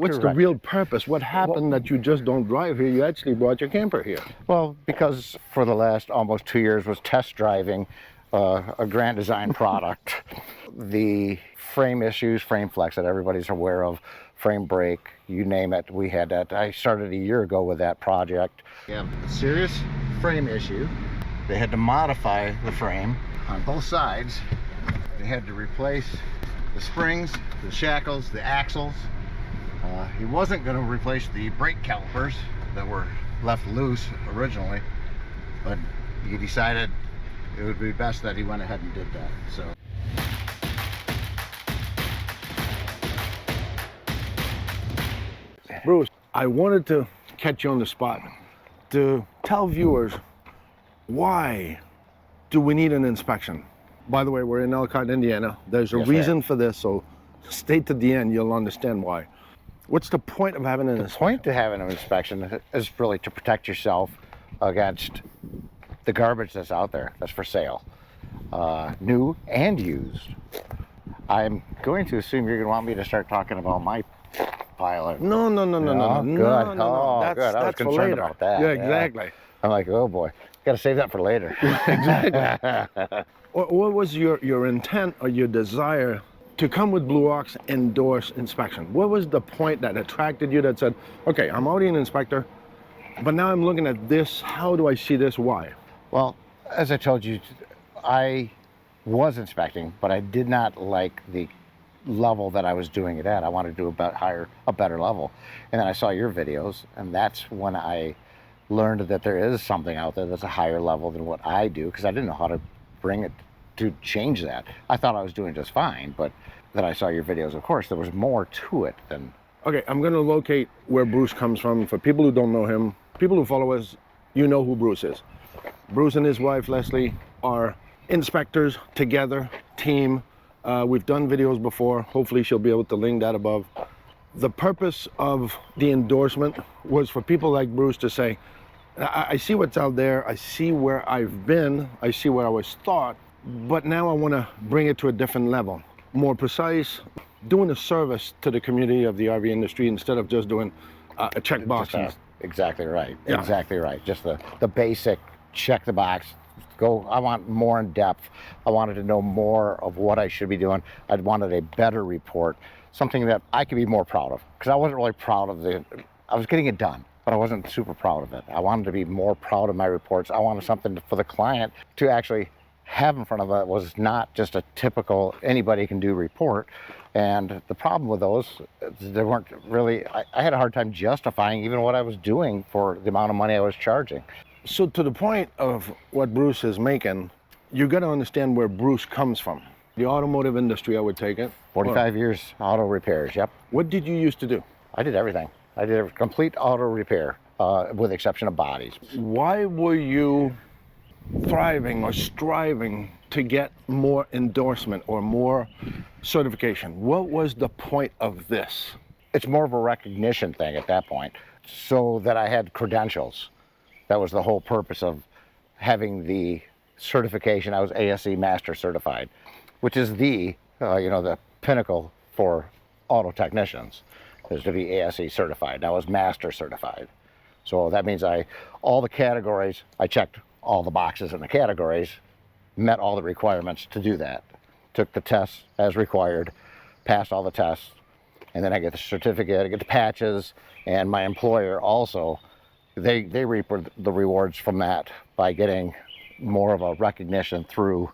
What's the real purpose? What happened that you just don't drive here? You actually brought your camper here. Well, because for the last almost 2 years was test driving a Grand Design product. The frame issues, frame flex that everybody's aware of, frame break, you name it, we had that. I started a year ago with that project. We have a serious frame issue. They had to modify the frame on both sides. They had to replace the springs, the shackles, the axles. He wasn't going to replace the brake calipers that were left loose originally, but he decided it would be best that he went ahead and did that. So. Bruce, I wanted to catch you on the spot to tell viewers, why do we need an inspection? By the way, we're in Elkhart, Indiana. There's a reason for this, so stay to the end, you'll understand why. What's the point of having an inspection? The point to having an inspection is really to protect yourself against the garbage that's out there, that's for sale, new and used. I'm going to assume you're going to want me to start talking about my pile. No. Good. Good. I was concerned about that. Yeah, exactly. I'm like, oh boy, got to save that for later. Exactly. What was your intent or your desire to come with BLUEOX endorse inspection? What was the point that attracted you that said, okay, I'm already an inspector, but now I'm looking at this, how do I see this, why? Well, as I told you, I was inspecting, but I did not like the level that I was doing it at. I wanted to do a better level. And then I saw your videos, and that's when I learned that there is something out there that's a higher level than what I do, because I didn't know how to bring it to change that. I thought I was doing just fine, but then I saw your videos, of course, there was more to it than... Okay, I'm gonna locate where Bruce comes from. For people who don't know him, people who follow us, you know who Bruce is. Bruce and his wife, Leslie, are inspectors together, team. We've done videos before. Hopefully she'll be able to link that above. The purpose of the endorsement was for people like Bruce to say, I see what's out there, I see where I've been, I see where I was taught, but now I want to bring it to a different level, more precise, doing a service to the community of the RV industry instead of just doing a checkbox. Exactly right. Yeah. Exactly right. Just the basic check the box. Go. I want more in depth. I wanted to know more of what I should be doing. I wanted a better report, something that I could be more proud of, because I wasn't really proud of I was getting it done, but I wasn't super proud of it. I wanted to be more proud of my reports. I wanted something for the client to actually have in front of it was not just a typical anybody can do report. And the problem with those, they weren't really, I had a hard time justifying even what I was doing for the amount of money I was charging. So to the point of what Bruce is making, you got to understand where Bruce comes from. The automotive industry, I would take it. 45 years auto repairs, yep. What did you used to do? I did everything. I did a complete auto repair, with the exception of bodies. Why were you thriving or striving to get more endorsement or more certification? What was the point of this? It's more of a recognition thing at that point, so that I had credentials. That was the whole purpose of having the certification. I was ASE Master Certified, which is the pinnacle for auto technicians, is to be ASE certified. I was Master Certified. So that means all the categories, I checked all the boxes in the categories, met all the requirements to do that. Took the tests as required, passed all the tests, and then I get the certificate, I get the patches, and my employer also, they reap the rewards from that by getting more of a recognition through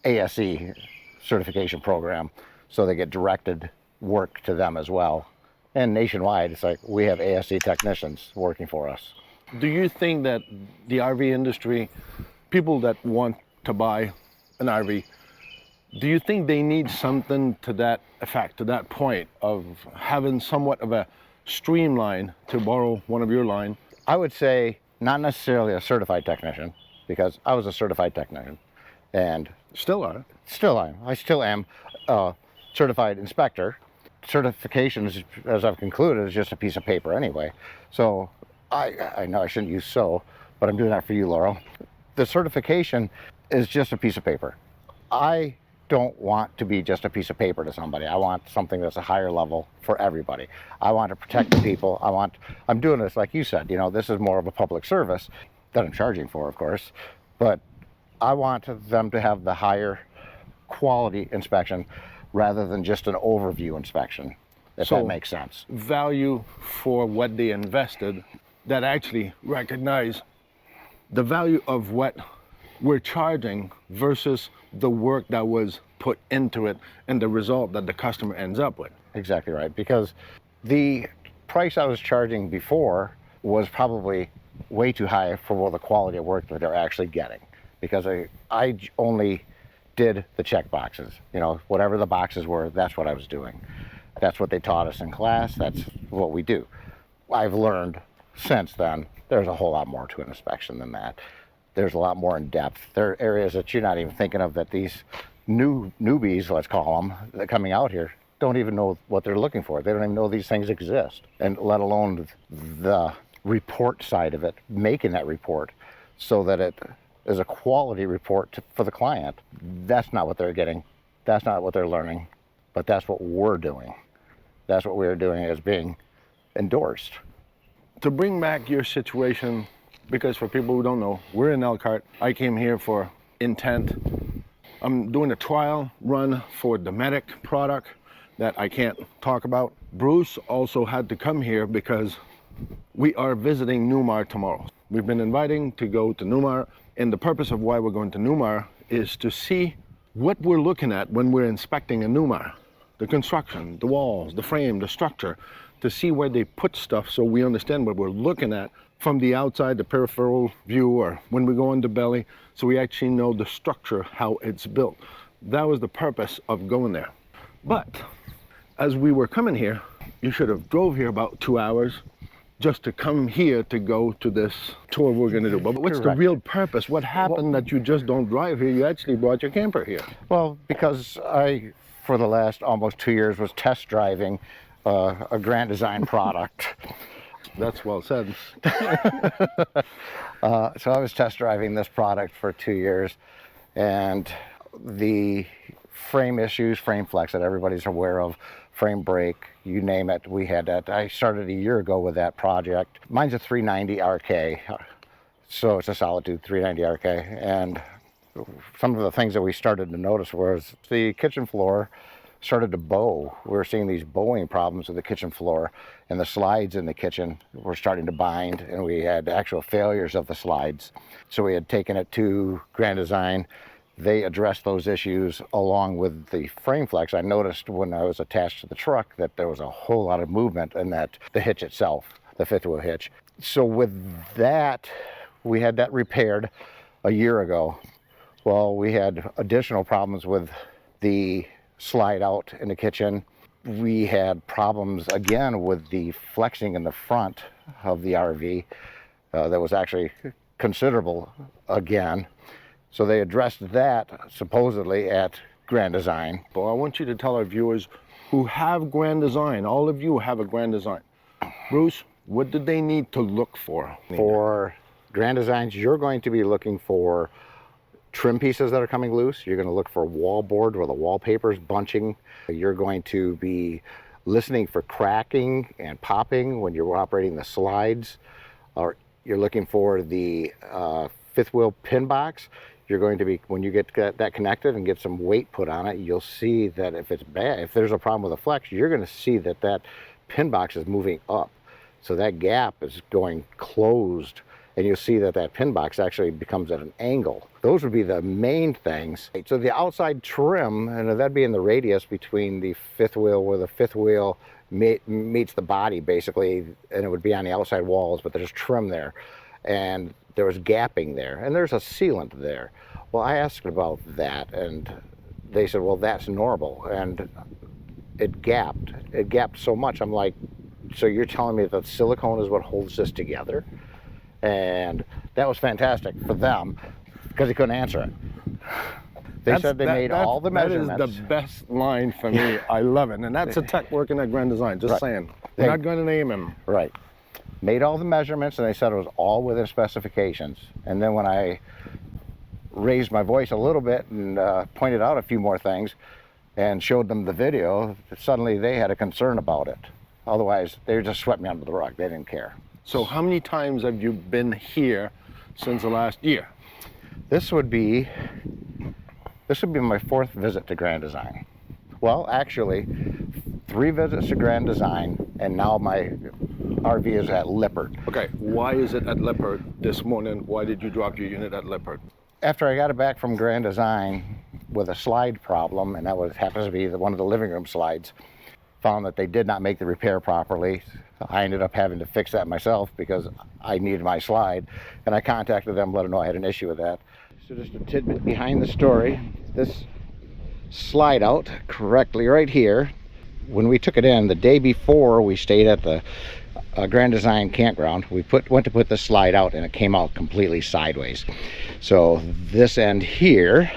ASE certification program. So they get directed work to them as well. And nationwide, it's like we have ASE technicians working for us. Do you think that the RV industry, people that want to buy an RV, do you think they need something to that effect, to that point of having somewhat of a streamline, to borrow one of your line? I would say not necessarily a certified technician, because I was a certified technician and Still are. I still am a certified inspector. Certification, as I've concluded, is just a piece of paper anyway. So I know I shouldn't use so, but I'm doing that for you, Laurel. The certification is just a piece of paper. I don't want to be just a piece of paper to somebody. I want something that's a higher level for everybody. I want to protect the people. I'm doing this like you said, you know, this is more of a public service that I'm charging for, of course, but I want them to have the higher quality inspection rather than just an overview inspection, if that makes sense. Value for what they invested, that actually recognize the value of what we're charging versus the work that was put into it and the result that the customer ends up with. Exactly right, because the price I was charging before was probably way too high for the quality of work that they're actually getting, because I only did the check boxes. You know, whatever the boxes were, that's what I was doing. That's what they taught us in class. That's what we do. I've learned since then there's a whole lot more to an inspection than that. There's a lot more in depth. There are areas that you're not even thinking of, that these newbies, let's call them, that are coming out here, don't even know what they're looking for. They don't even know these things exist, and let alone the report side of it, making that report so that it is a quality report for the client. That's not what they're getting. That's not what they're learning, but that's what we're doing. That's what we're doing as being endorsed. To bring back your situation, because for people who don't know, we're in Elkhart. I came here for intent. I'm doing a trial run for the Medic product that I can't talk about. Bruce also had to come here because we are visiting Newmar tomorrow. We've been inviting to go to Newmar, and the purpose of why we're going to Newmar is to see what we're looking at when we're inspecting a Newmar. The construction, the walls, the frame, the structure, to see where they put stuff so we understand what we're looking at from the outside, the peripheral view, or when we go in the belly, so we actually know the structure, how it's built. That was the purpose of going there. But as we were coming here, you should have drove here about 2 hours just to come here to go to this tour we're going to do. But what's the real purpose? What happened that you just don't drive here? You actually brought your camper here. Well, because I, for the last almost 2 years, was test driving a Grand Design product. That's well said. So I was test driving this product for 2 years, and the frame issues, frame flex that everybody's aware of, frame break, you name it, we had that. I started a year ago with that project. Mine's a 390 RK, so it's a solid tooth 390 RK, and some of the things that we started to notice was the kitchen floor started to bow. We were seeing these bowing problems with the kitchen floor, and the slides in the kitchen were starting to bind, and we had actual failures of the slides. So we had taken it to Grand Design. They addressed those issues along with the frame flex. I noticed when I was attached to the truck that there was a whole lot of movement in that, the hitch itself, the fifth wheel hitch. So with that, we had that repaired a year ago. Well, we had additional problems with the slide out in the kitchen. We had problems again with the flexing in the front of the RV that was actually considerable again. So they addressed that supposedly at Grand Design. Well, I want you to tell our viewers who have Grand Design, all of you have a Grand Design. Bruce, what do they need to look for? For Grand Designs, you're going to be looking for trim pieces that are coming loose. You're going to look for wall board where the wallpaper is bunching. You're going to be listening for cracking and popping when you're operating the slides. Or you're looking for the fifth wheel pin box. You're going to be, when you get that connected and get some weight put on it, you'll see that if it's bad, if there's a problem with the flex, you're going to see that that pin box is moving up. So that gap is going closed, and you'll see that that pin box actually becomes at an angle. Those would be the main things. So the outside trim, and that'd be in the radius between the fifth wheel, where the fifth wheel meets the body basically, and it would be on the outside walls, but there's trim there. And there was gapping there, and there's a sealant there. Well, I asked about that, and they said, well, that's normal. And it gapped. It gapped so much. I'm like, so you're telling me that silicone is what holds this together? And that was fantastic for them, because they couldn't answer it. They said they made all the measurements. That is the best line for me. I love it. And that's a tech working at Grand Design, just saying. We're not going to name him. Right. Made all the measurements, and they said it was all within specifications. And then when I raised my voice a little bit and pointed out a few more things and showed them the video, suddenly they had a concern about it. Otherwise, they just swept me under the rug. They didn't care. So how many times have you been here since the last year? This would be my 4th visit to Grand Design. Well, actually, 3 visits to Grand Design, and now my RV is at Lippert. Okay, why is it at Lippert this morning? Why did you drop your unit at Lippert? After I got it back from Grand Design with a slide problem, and that happens to be one of the living room slides, found that they did not make the repair properly. I ended up having to fix that myself because I needed my slide, and I contacted them, let them know I had an issue with that. So just a tidbit behind the story. This slide out correctly right here. When we took it in, the day before we stayed at the Grand Design campground, we went to put the slide out and it came out completely sideways. So this end here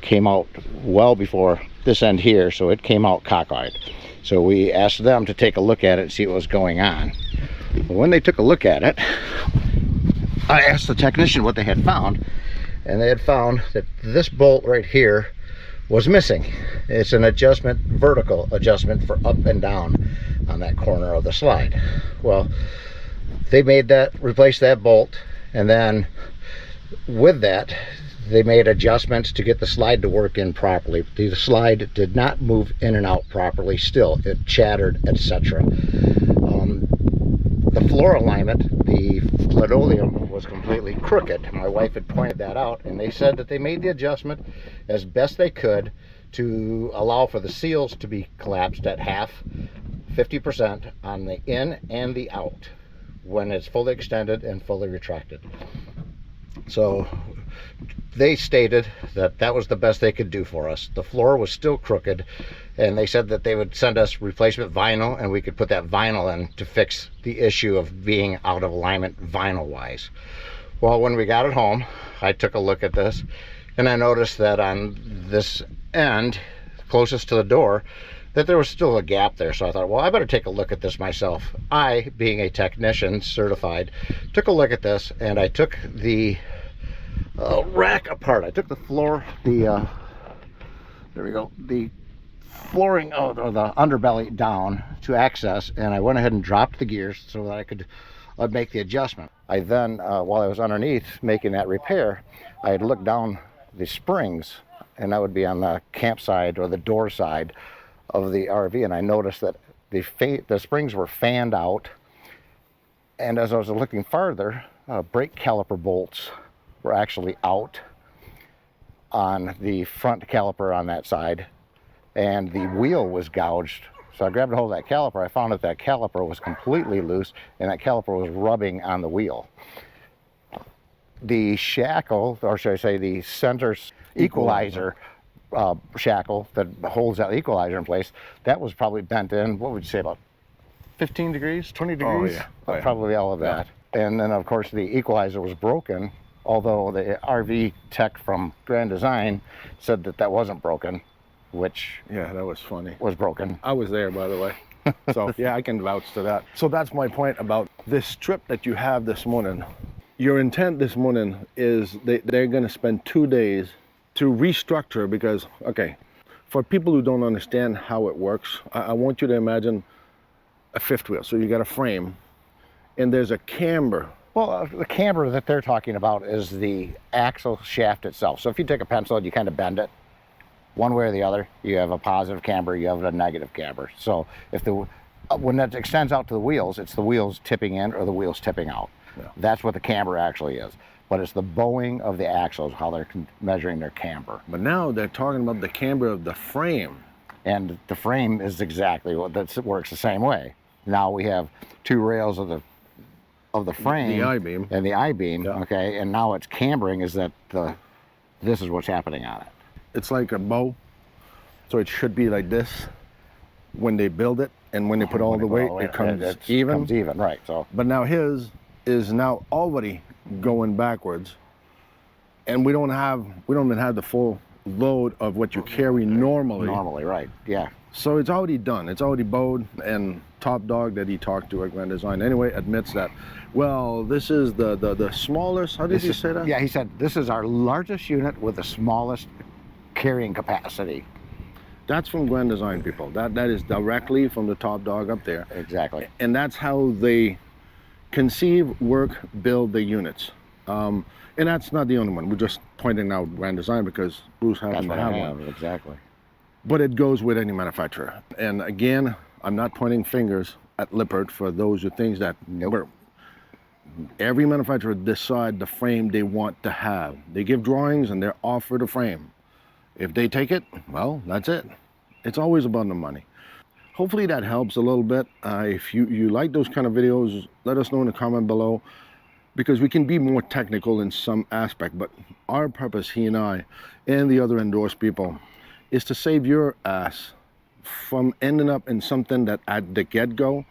came out well before this end here, so it came out cockeyed. So we asked them to take a look at it and see what was going on. But when they took a look at it, I asked the technician what they had found, and they had found that this bolt right here was missing. It's an adjustment, vertical adjustment for up and down on that corner of the slide. Well, they made that, replaced that bolt, and then with that they made adjustments to get the slide to work in properly. The slide did not move in and out properly still. It chattered, etc. The floor alignment, the linoleum was completely crooked. My wife had pointed that out, and they said that they made the adjustment as best they could to allow for the seals to be collapsed at half, 50% on the in and the out when it's fully extended and fully retracted. So they stated that that was the best they could do for us. The floor was still crooked, and they said that they would send us replacement vinyl and we could put that vinyl in to fix the issue of being out of alignment vinyl wise. Well, when we got it home, I took a look at this and I noticed that on this end closest to the door that there was still a gap there. So I thought, well, I better take a look at this myself. I, being a technician certified, took a look at this, and I took the rack apart. I took the floor, there we go, the flooring or the underbelly down to access, and I went ahead and dropped the gears so that I could make the adjustment. I then, while I was underneath making that repair, I had looked down the springs, and that would be on the camp side or the door side of the RV, and I noticed that the springs were fanned out, and as I was looking farther, brake caliper bolts were actually out on the front caliper on that side, and the wheel was gouged. So I grabbed a hold of that caliper. I found that that caliper was completely loose, and that caliper was rubbing on the wheel. The shackle, or should I say the center equalizer shackle that holds that equalizer in place, that was probably bent in, what would you say, about 15 degrees, 20 degrees? Oh, yeah. Probably all of that. Yeah. And then of course the equalizer was broken, although the RV tech from Grand Design said that that wasn't broken, which Yeah, that was funny. was broken. I was there, by the way. So yeah, I can vouch to that. So that's my point about this trip that you have this morning. Your intent this morning is they're going to spend 2 days to restructure, because, okay, for people who don't understand how it works, I want you to imagine a fifth wheel. So you got a frame, and there's a camber. Well, the camber that they're talking about is the axle shaft itself. So if you take a pencil and you kind of bend it one way or the other, you have a positive camber, you have a negative camber. So if when that extends out to the wheels, it's the wheels tipping in or the wheels tipping out. Yeah. That's what the camber actually is. But it's the bowing of the axles, how they're measuring their camber. But now they're talking about the camber of the frame. And the frame is exactly what that works the same way. Now we have 2 rails of the frame, the I-beam, and the I-beam. Yeah. Okay, and now it's cambering. Is that this is what's happening on it? It's like a bow, so it should be like this when they build it, and when they put all the weight, it comes even. Comes even, right? So, but now his is now already going backwards, and we don't even have the full load of what you carry normally. Normally, right? Yeah. So it's already done. It's already bowed and top dog that he talked to at Grand Design anyway admits that, well, this is the smallest, how did you say that? Yeah, he said, this is our largest unit with the smallest carrying capacity. That's from Grand Design, people. That is directly from the top dog up there. Exactly. And that's how they conceive, work, build the units. And that's not the only one. We're just pointing out Grand Design because Bruce happens to have one. Exactly. But it goes with any manufacturer. And again, I'm not pointing fingers at Lippert for those who think that. Nope. Every manufacturer decide the frame they want to have. They give drawings and they're offered a frame. If they take it, well, that's it. It's always about the money. Hopefully that helps a little bit. If you like those kind of videos, let us know in the comment below, because we can be more technical in some aspect, but our purpose, he and I, and the other endorsed people, is to save your ass from ending up in something that at the get-go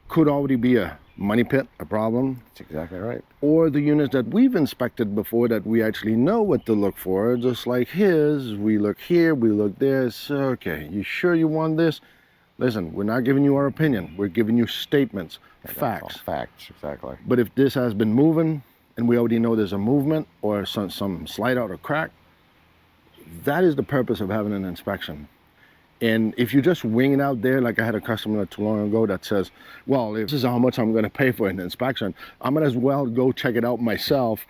could already be a money pit, a problem. That's exactly right. Or the units that we've inspected before that we actually know what to look for, just like his. We look here, we look there. So, okay, you sure you want this? Listen, we're not giving you our opinion. We're giving you statements, facts. Facts, exactly. But if this has been moving and we already know there's a movement or some slide out or crack, that is the purpose of having an inspection. And if you just wing it out there, like I had a customer not too long ago that says, well, if this is how much I'm going to pay for an inspection, I might as well go check it out myself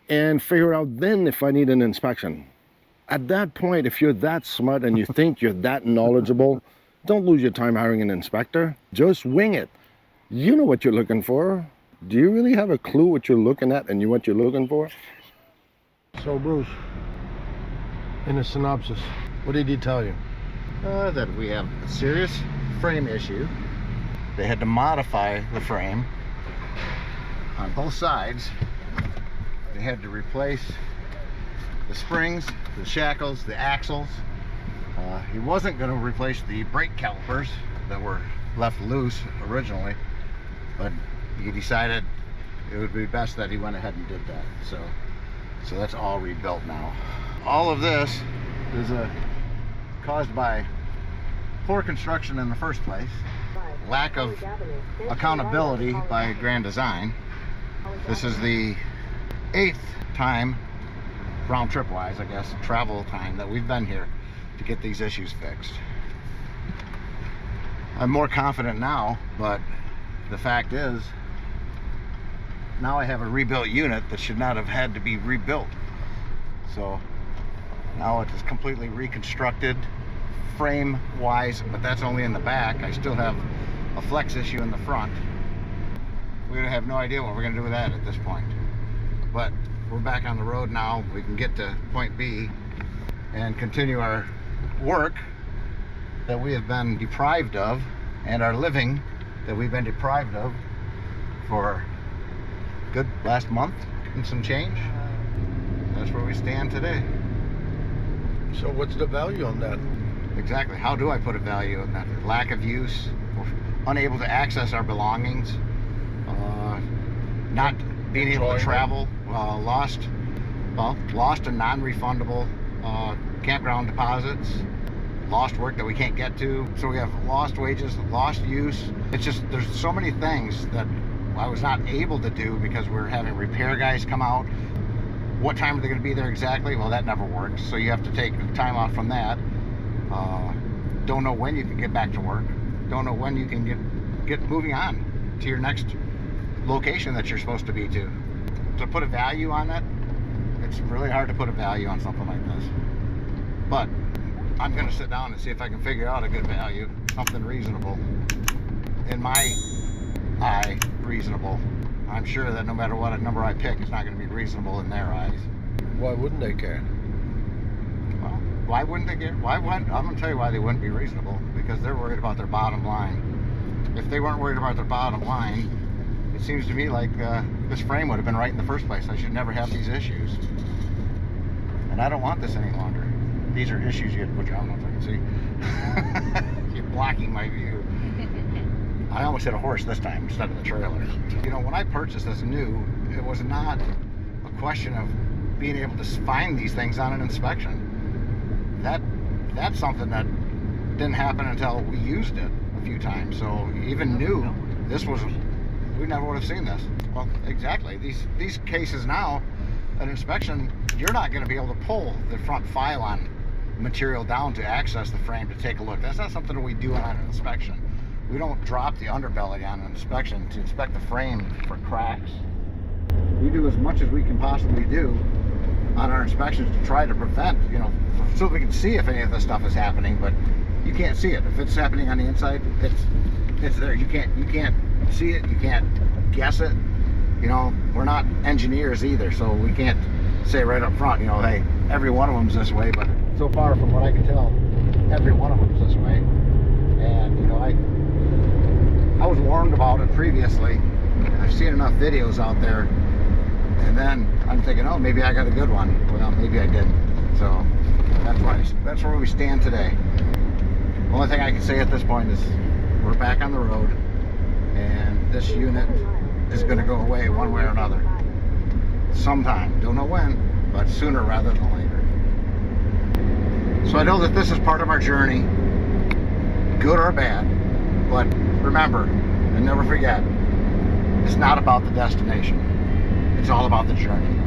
and figure out then if I need an inspection. At that point, if you're that smart and you think you're that knowledgeable, don't lose your time hiring an inspector. Just wing it. You know what you're looking for. Do you really have a clue what you're looking at and what you're looking for? So, Bruce, in a synopsis, what did he tell you? That we have a serious frame issue. They had to modify the frame on both sides. They had to replace the springs, the shackles, the axles. He wasn't going to replace the brake calipers that were left loose originally, but he decided it would be best that he went ahead and did that. So that's all rebuilt now. All of this is caused by poor construction in the first place, lack of accountability by Grand Design. This is the 8th time, round trip wise, I guess, travel time that we've been here to get these issues fixed. I'm more confident now, but the fact is, now I have a rebuilt unit that should not have had to be rebuilt. So now it is completely reconstructed frame wise, but that's only in the back. I still have a flex issue in the front. We have no idea what we're going to do with that at this point, but we're back on the road now. We can get to point B and continue our work that we have been deprived of, and our living that we've been deprived of for good last month and some change. That's where we stand today. So what's the value on that? Exactly. How do I put a value on that? Lack of use, we're unable to access our belongings, not being able to travel, lost and non-refundable campground deposits, lost work that we can't get to. So we have lost wages, lost use. It's just, there's so many things that I was not able to do because we're having repair guys come out. What time are they going to be there exactly? Well, that never works. So you have to take time off from that. Don't know when you can get back to work. Don't know when you can get moving on to your next location that you're supposed to be to. To put a value on that, it's really hard to put a value on something like this. But I'm going to sit down and see if I can figure out a good value, something reasonable. In my eye, reasonable. I'm sure that no matter what number I pick, it's not going to be reasonable in their eyes. Why wouldn't they care? Well, why wouldn't they care? I'm going to tell you why they wouldn't be reasonable. Because they're worried about their bottom line. If they weren't worried about their bottom line, it seems to me like this frame would have been right in the first place. I should never have these issues. And I don't want this any longer. These are issues. You have to put your arm on so I can see. You're blocking my view. I almost hit a horse this time instead of the trailer. You know, when I purchased this new, it was not a question of being able to find these things on an inspection. That's something that didn't happen until we used it. few times, so even new, this was, we never would have seen this. Well, exactly. These cases now, an inspection, you're not going to be able to pull the front file on material down to access the frame to take a look. That's not something that we do on an inspection. We don't drop the underbelly on an inspection to inspect the frame for cracks. We do as much as we can possibly do on our inspections to try to prevent, you know, so we can see if any of this stuff is happening, but you can't see it. If it's happening on the inside, it's there. You can't see it, you can't guess it. You know, we're not engineers either, so we can't say right up front, you know, hey, every one of them's this way, but so far from what I can tell, every one of them's this way. And, you know, I was warned about it previously. I've seen enough videos out there, and then I'm thinking, oh, maybe I got a good one. Well, maybe I didn't. So that's where we stand today. The only thing I can say at this point is we're back on the road, and this unit is going to go away one way or another. Sometime. Don't know when, but sooner rather than later. So I know that this is part of our journey, good or bad, but remember and never forget, it's not about the destination. It's all about the journey.